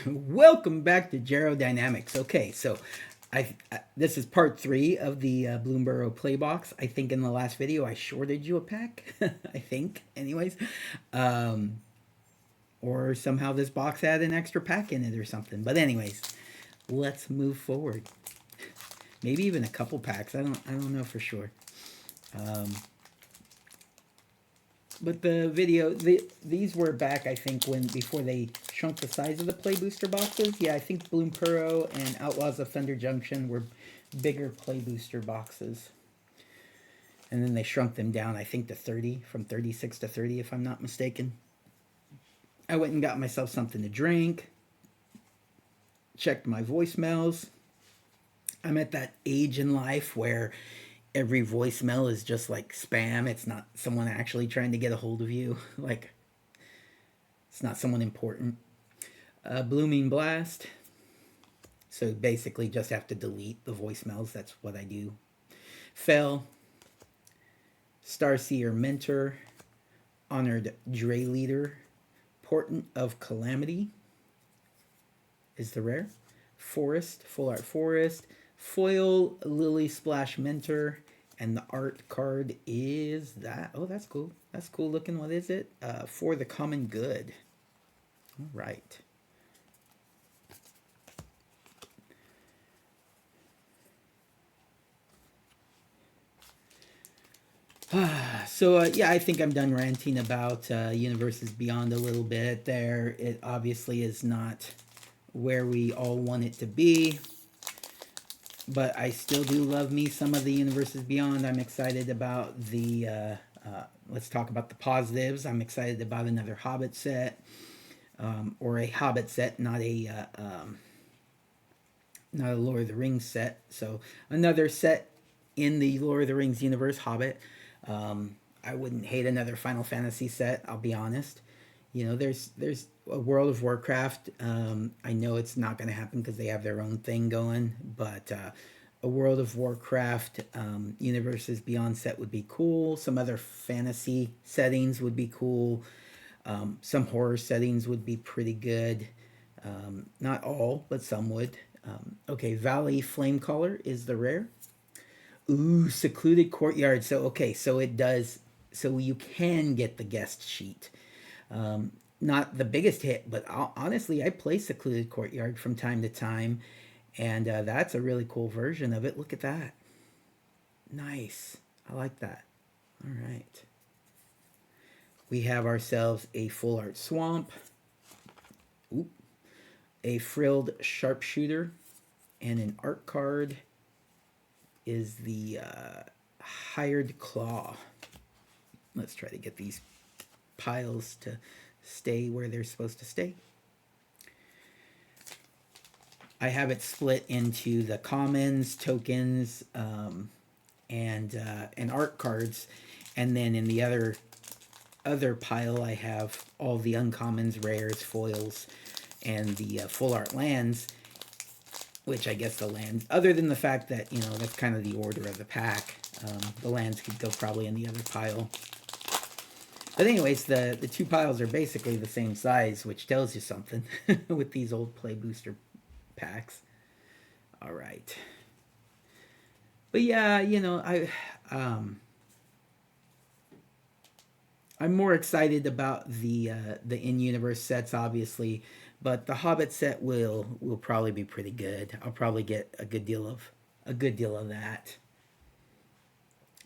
Welcome back to Dynamics. Okay, so this is part three of the Bloomburrow Playbox. I think in the last video I shorted you a pack. I think, anyways, um, or somehow this box had an extra pack in it or something. But anyways, let's move forward. Maybe even a couple packs. I don't know for sure. Um, But these were back, I think, when before they shrunk the size of the play booster boxes. Yeah, I think Bloomburrow and Outlaws of Thunder Junction were bigger play booster boxes. And then they shrunk them down, I think, to 30, from 36 to 30, if I'm not mistaken. I went and got myself something to drink, checked my voicemails. I'm at that age in life where every voicemail is just like spam. It's not someone actually trying to get a hold of you. Like, it's not someone important. Blooming Blast. So basically, just have to delete the voicemails. That's what I do. Fell. Starseer Mentor. Honored Dre Leader. Portent of Calamity is the rare. Forest, Full Art Forest. Foil Lily Splash Mentor. And the art card is that. Oh, that's cool. That's cool looking. What is it? For the Common Good. All right. So yeah, I think I'm done ranting about Universes Beyond a little bit there. It obviously is not where we all want it to be, but I still do love me some of the Universes Beyond. I'm excited about the let's talk about the positives. I'm excited about another Hobbit set, or a Hobbit set, not a Lord of the Rings set. So another set in the Lord of the Rings universe, Hobbit. I wouldn't hate another Final Fantasy set. I'll be honest. You know, there's a World of Warcraft. I know it's not going to happen because they have their own thing going, but a World of Warcraft Universes Beyond set would be cool. Some other fantasy settings would be cool. Some horror settings would be pretty good. Not all, but some would. Okay, Valley Flamecaller is the rare. Ooh, Secluded Courtyard. So, okay, so it does. So you can get the guest sheet. Not the biggest hit, but honestly, I play Secluded Courtyard from time to time, and that's a really cool version of it. Look at that. Nice. I like that. All right. We have ourselves a Full Art Swamp. Oop. A Frilled Sharpshooter. And an art card is the Hired Claw. Let's try to get these piles to stay where they're supposed to stay. I have it split into the commons, tokens, and art cards, and then in the other pile I have all the uncommons, rares, foils, and the full art lands. Which I guess the lands, other than the fact that that's kind of the order of the pack, the lands could go probably in the other pile. But anyways, the two piles are basically the same size, which tells you something with these old play booster packs. All right. But yeah, I'm more excited about the in-universe sets, obviously, but the Hobbit set will probably be pretty good. I'll probably get a good deal of that.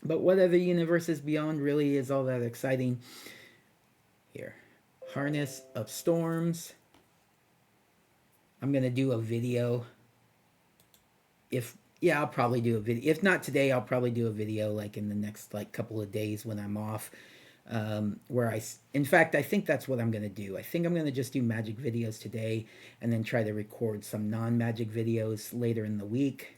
But what other universes beyond really is all that exciting? Here, Harness of Storms. I'm gonna do a video. If yeah, I'll probably do a video. If not today, I'll probably do a video like in the next like couple of days when I'm off. In fact, I think that's what I'm going to do. I think I'm going to just do magic videos today and then try to record some non-magic videos later in the week.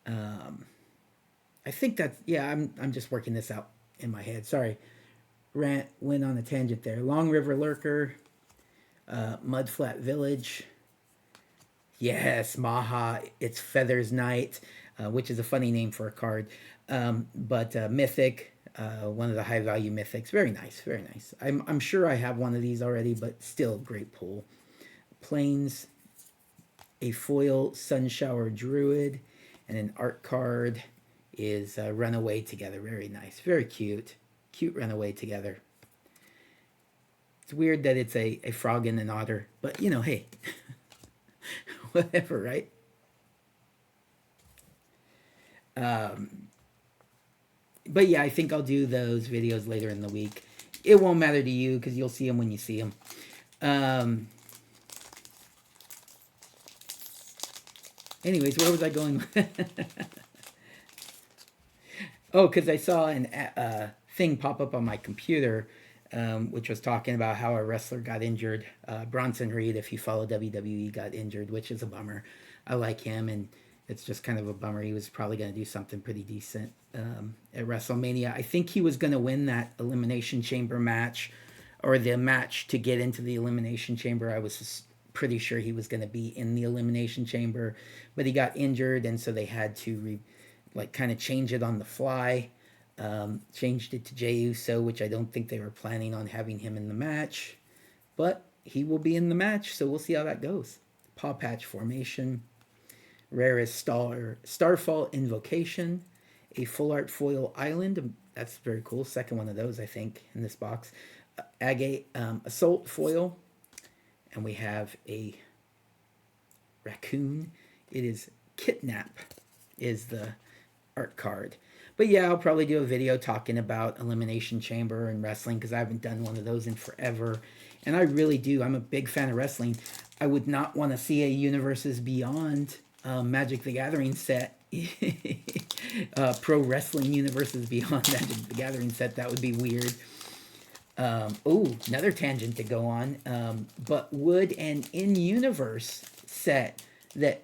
I think that's, yeah, I'm just working this out in my head. Sorry. Went on a tangent there. Long River Lurker, Mudflat Village. Yes, Maha. It's Feathers Night, which is a funny name for a card. But Mythic, one of the high value mythics. Very nice, very nice. I'm sure I have one of these already, but still great pull. plains, a foil Sunshower Druid, and an art card is Runaway Together. Very nice. Very cute. Cute Runaway Together. It's weird that it's a frog and an otter, but you know, hey, whatever, right? But yeah, I think I'll do those videos later in the week. It won't matter to you because you'll see them when you see them. Anyways, where was I going? Oh, because I saw an thing pop up on my computer, which was talking about how a wrestler got injured. Bronson Reed, if you follow WWE, got injured, which is a bummer. I like him, and it's just kind of a bummer. He was probably going to do something pretty decent at WrestleMania. I think he was going to win that Elimination Chamber match, or the match to get into the Elimination Chamber. I was pretty sure he was going to be in the Elimination Chamber, but he got injured, and so they had to kind of change it on the fly. Changed it to Jey Uso, which I don't think they were planning on having him in the match, but he will be in the match, so we'll see how that goes. Paw Patch Formation. Rarest Starfall Invocation, a Full Art Foil Island. That's very cool. Second one of those, I think, in this box. Agate Assault Foil. And we have a raccoon. It is Kidnap, is the art card. But yeah, I'll probably do a video talking about Elimination Chamber and wrestling because I haven't done one of those in forever. And I really do. I'm a big fan of wrestling. I would not want to see a Universes Beyond Magic the Gathering set. Pro Wrestling Universes Beyond Magic the Gathering set. That would be weird. Oh, another tangent to go on. But would an in-universe set that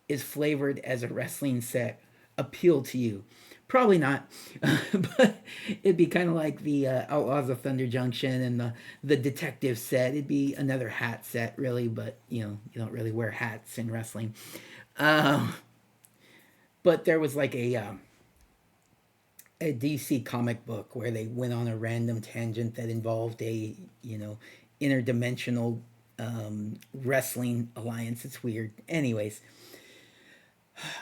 is flavored as a wrestling set appeal to you? Probably not, but it'd be kind of like the Outlaws of Thunder Junction and the detective set. It'd be another hat set, really, but you don't really wear hats in wrestling. But there was like a DC comic book where they went on a random tangent that involved a interdimensional wrestling alliance. It's weird. Anyways,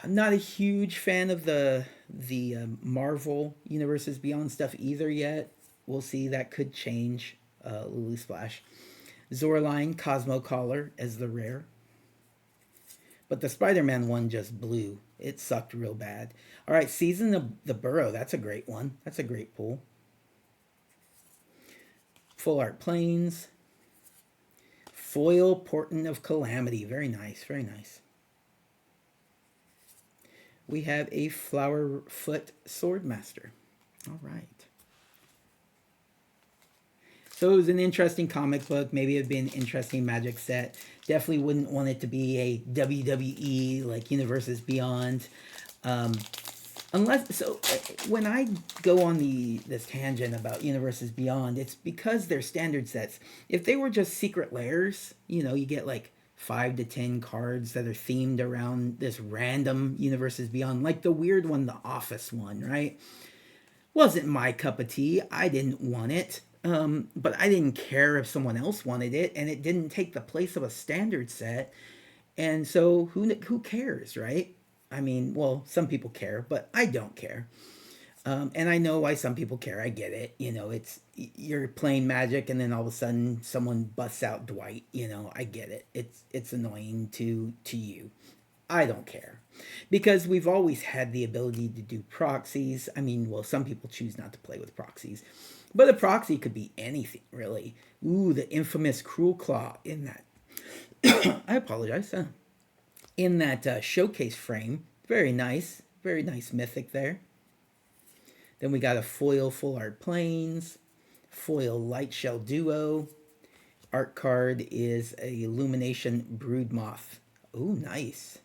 I'm not a huge fan of the Marvel Universes Beyond stuff either yet. We'll see. That could change. Lulu Splash. Zorline Cosmo Collar as the rare. But the Spider-Man one just blew. It sucked real bad. All right, Season of the Burrow. That's a great one. That's a great pull. Full Art Plains. Foil Portent of Calamity. Very nice. Very nice. We have a Flowerfoot Swordmaster. All right. So it was an interesting comic book. Maybe it'd be an interesting Magic set. Definitely wouldn't want it to be a WWE like Universes Beyond. When I go on this tangent about Universes Beyond, it's because they're standard sets. If they were just Secret Lairs, you get like 5 to 10 cards that are themed around this random Universes Beyond, like the weird one, the Office one, right? Wasn't my cup of tea. I didn't want it. But I didn't care if someone else wanted it, and it didn't take the place of a standard set. And so who cares, right? I mean, well, some people care, but I don't care. And I know why some people care. I get it. It's you're playing Magic, and then all of a sudden someone busts out Dwight. I get it. It's annoying to you. I don't care, because we've always had the ability to do proxies. I mean, well, some people choose not to play with proxies, but a proxy could be anything, really. Ooh, the infamous Cruel Claw in that. I apologize. In that showcase frame. Very nice. Very nice mythic there. Then we got a foil Full Art Plains. Foil Lightshell Duo. Art card is a Illumination Broodmoth. Ooh, nice.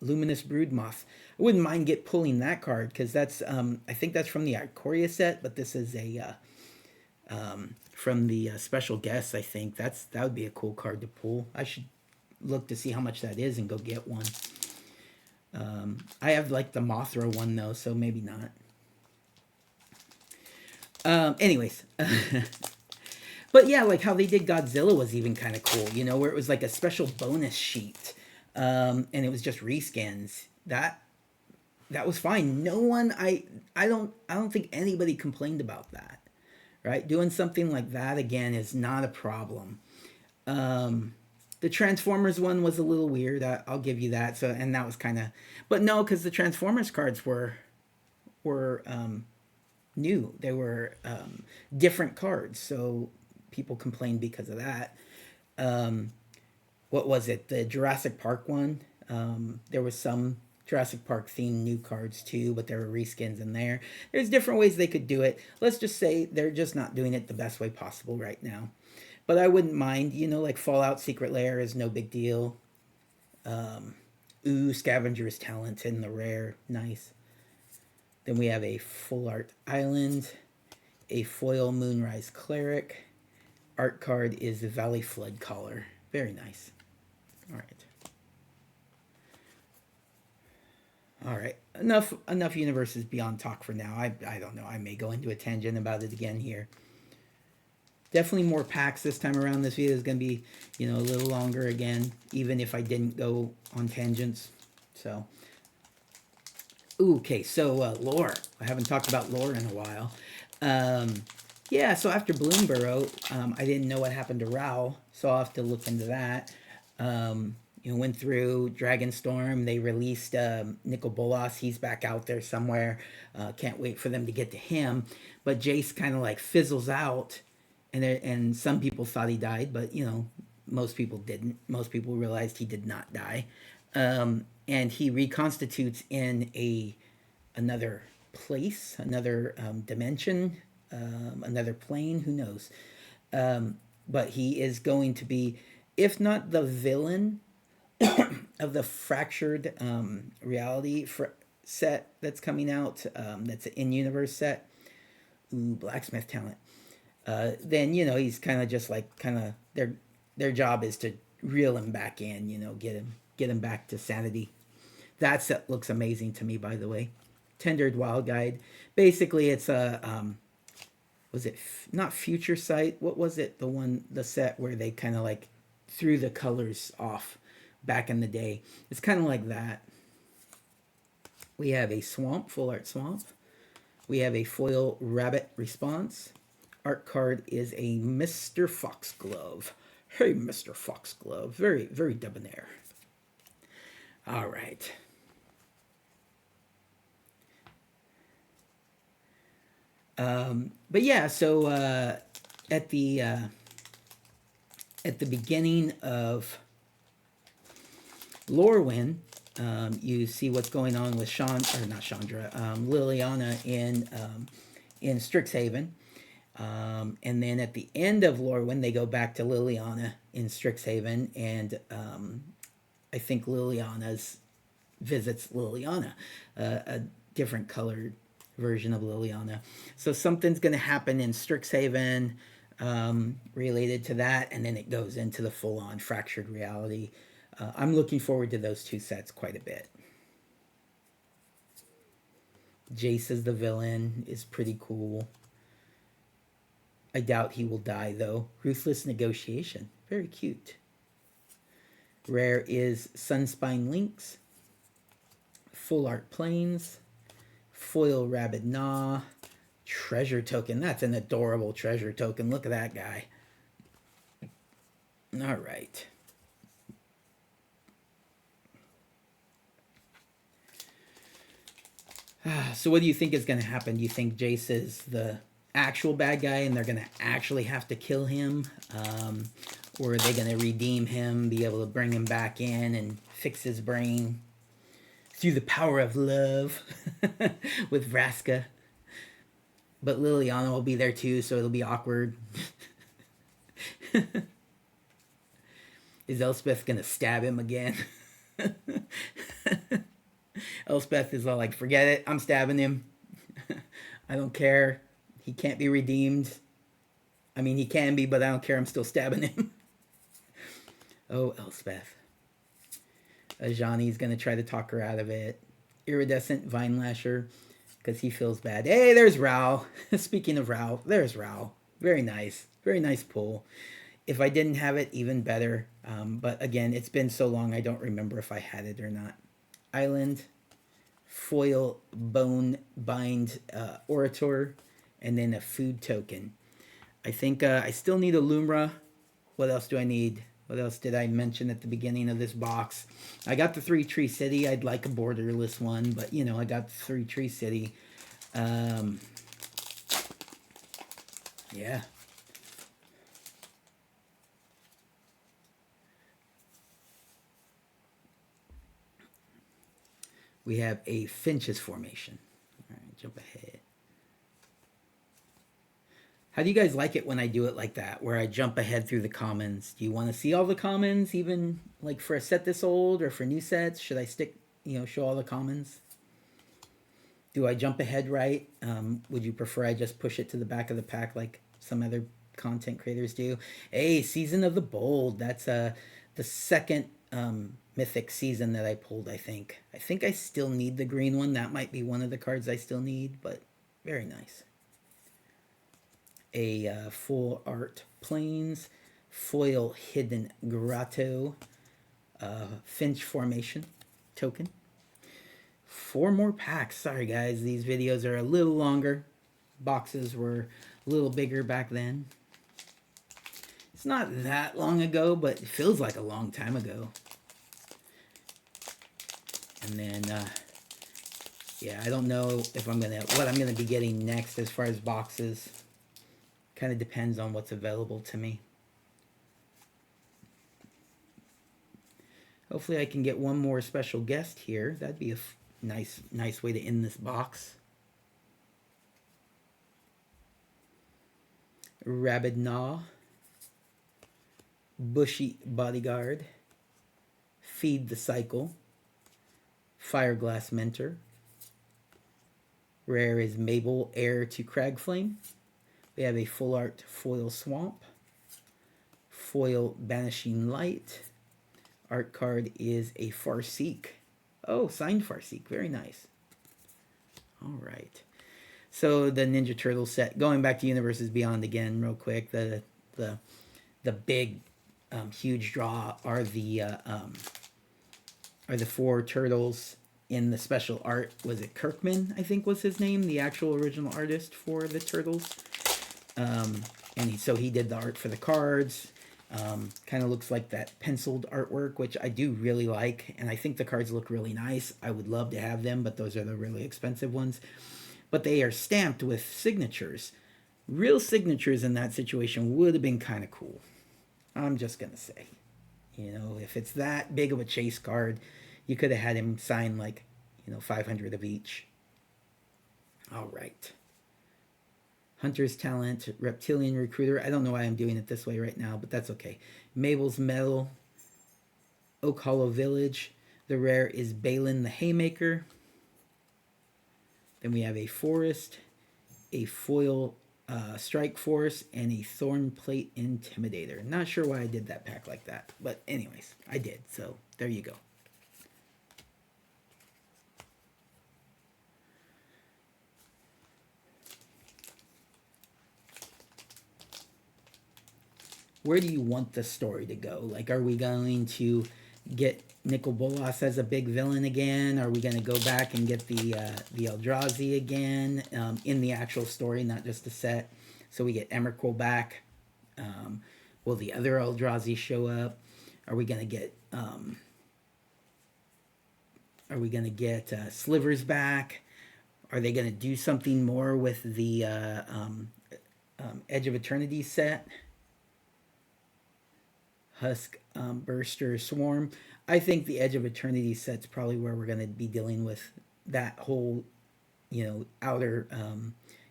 Luminous Broodmoth. I wouldn't mind pulling that card because that's I think that's from the Ikoria set, but this is a from the special guest. I think that would be a cool card to pull. I should look to see how much that is and go get one. I have like the Mothra one though, so maybe not. Anyways, But yeah, like how they did Godzilla was even kind of cool, you know, where it was like a special bonus sheet, and it was just reskins. That was fine. No one, I don't think anybody complained about that. Right, doing something like that again is not a problem. Um, the Transformers one was a little weird. I'll give you that. So, and that was kind of, but no, because the Transformers cards were new. They were different cards, so people complained because of that. Um, what was it? The Jurassic Park one. There was some Jurassic Park themed new cards too, but there were reskins in there. There's different ways they could do it. Let's just say they're just not doing it the best way possible right now. But I wouldn't mind, you know, like Fallout Secret Lair is no big deal. Um, Scavenger's Talent in the rare, nice. Then we have a Full Art Island, a foil Moonrise Cleric. Art card is the Valley Flood Caller. Very nice. All right. All right. Enough universes beyond talk for now. I don't know. I may go into a tangent about it again here. Definitely more packs this time around. This video is going to be, you know, a little longer again, even if I didn't go on tangents. So, ooh, okay, so lore. I haven't talked about lore in a while. Yeah, so after Bloomburrow, I didn't know what happened to Rao, so I'll have to look into that. You know, went through Dragonstorm. They released Nicol Bolas. He's back out there somewhere. Can't wait for them to get to him. But Jace kind of like fizzles out, and some people thought he died, but you know, most people didn't. Most people realized he did not die, and he reconstitutes in another place, another dimension, another plane. Who knows? But he is going to be, if not the villain of the fractured reality set that's coming out, that's an in-universe set. Ooh, blacksmith talent. Then you know he's kind of just like their job is to reel him back in. You know, get him back to sanity. That set looks amazing to me, by the way. Tendered Wild Guide. Basically, it's a was it not Future Sight? What was it? The set where they kind of like threw the colors off back in the day. It's kind of like that. We have a Swamp, Full Art Swamp. We have a foil Rabbit Response. Art card is a Mr. Foxglove. Hey, Mr. Foxglove. Very, very debonair. All right. But yeah, so at the beginning of Lorwyn, you see what's going on with Liliana in Strixhaven. And then at the end of Lorwyn, they go back to Liliana in Strixhaven, and I think Liliana's visits Liliana, a different colored version of Liliana. So something's going to happen in Strixhaven related to that, and then it goes into the full-on fractured reality. I'm looking forward to those two sets quite a bit. Jace as the villain is pretty cool. I doubt he will die, though. Ruthless Negotiation. Very cute. Rare is Sunspine Lynx. Full Art Plains. Foil Rabid Gnaw. Treasure Token. That's an adorable treasure token. Look at that guy. All right. So what do you think is going to happen? Do you think Jace is the actual bad guy and they're going to actually have to kill him? Or are they going to redeem him, be able to bring him back in and fix his brain through the power of love with Vraska? But Liliana will be there too, so it'll be awkward. Is Elspeth going to stab him again? Elspeth is all like, forget it, I'm stabbing him. I don't care. He can't be redeemed. I mean, he can be, but I don't care. I'm still stabbing him. Oh, Elspeth. Ajani's going to try to talk her out of it. Iridescent Vine Lasher, because he feels bad. Hey, there's Rao. Speaking of Rao, there's Rao. Very nice pull. If I didn't have it, even better. But again, it's been so long, I don't remember if I had it or not. Island, foil bone bind orator, and then a food token. I think I still need a Lumra. What else do I need? What else did I mention at the beginning of this box? I got the 3 Tree City. I'd like a borderless one, but you know, I got the 3 Tree City. Yeah. We have a Finch's formation. All right, jump ahead. How do you guys like it when I do it like that, where I jump ahead through the commons? Do you want to see all the commons, even like for a set this old or for new sets? Should I stick, show all the commons? Do I jump ahead right? Would you prefer I just push it to the back of the pack like some other content creators do? Hey, Season of the Bold. That's the second mythic season that I pulled, I think. I think I still need the green one. That might be one of the cards I still need, but very nice. A full art plains, foil hidden grotto, Finch formation token. 4 more packs. Sorry guys, these videos are a little longer. Boxes were a little bigger back then. It's not that long ago, but it feels like a long time ago. And then, yeah, I don't know if what I'm gonna be getting next as far as boxes. Kind of depends on what's available to me. Hopefully I can get one more special guest here. That'd be a nice way to end this box. Rabid Gnaw, Bushy Bodyguard, Feed the Cycle, Fireglass Mentor. Rare is Mabel, Heir to Cragflame. We have a full art foil Swamp, foil Banishing Light. Art card is a Farseek. Oh, signed Farseek. Very nice. All right. So the Ninja Turtle set. Going back to Universes Beyond again, real quick. The big, huge draw are the 4 turtles in the special art. Was it Kirkman? I think was his name, the actual original artist for the turtles. And so he did the art for the cards. Kind of looks like that penciled artwork, which I do really like, and I think the cards look really nice. I would love to have them, but those are the really expensive ones. But they are stamped with signatures. Real signatures in that situation would have been kind of cool. I'm just gonna say, if it's that big of a chase card, you could have had him sign like, 500 of each. All right. Hunter's Talent, Reptilian Recruiter. I don't know why I'm doing it this way right now, but that's okay. Mabel's Metal, Oak Hollow Village. The rare is Balin the Haymaker. Then we have a Forest, a foil Strike Force, and a Thorn Plate Intimidator. Not sure why I did that pack like that, but anyways, I did. So there you go. Where do you want the story to go? Like, are we going to get Nicol Bolas as a big villain again? Are we going to go back and get the Eldrazi again in the actual story, not just the set? So we get Emrakul back. Will the other Eldrazi show up? Are we going to get Slivers back? Are they going to do something more with the Edge of Eternity set? Husk, Burster, Swarm. I think the Edge of Eternity set's probably where we're going to be dealing with that whole, outer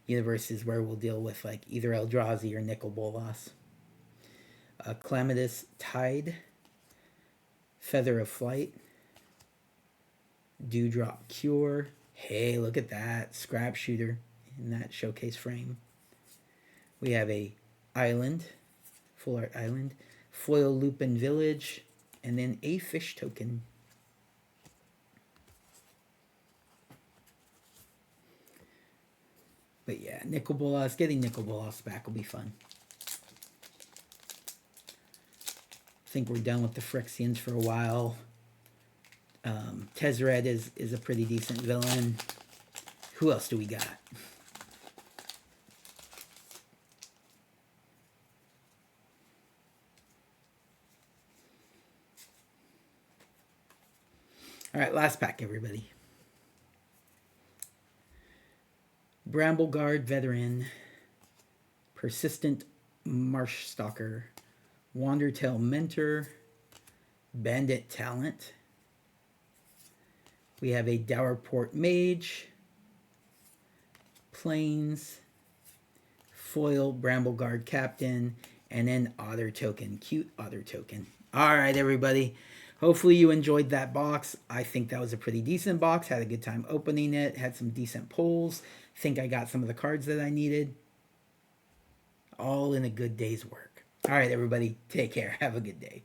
universes where we'll deal with like either Eldrazi or Nicol Bolas. Calamitous Tide, Feather of Flight, Dewdrop Cure. Hey, look at that. Scrap Shooter in that showcase frame. We have a Island, Full Art Island, Foil Lupin Village, and then a fish token. But yeah, Nicol Bolas, getting Nicol Bolas back will be fun. I think we're done with the Phyrexians for a while. Tezzeret is a pretty decent villain. Who else do we got? All right, last pack, everybody. Brambleguard Veteran, Persistent Marsh Stalker, Wandertail Mentor, Bandit Talent. We have a Dowerport Mage, Plains, Foil Brambleguard Captain, and then Otter Token. Cute Otter Token. All right, everybody. Hopefully you enjoyed that box. I think that was a pretty decent box. Had a good time opening it. Had some decent pulls. Think I got some of the cards that I needed. All in a good day's work. All right, everybody. Take care. Have a good day.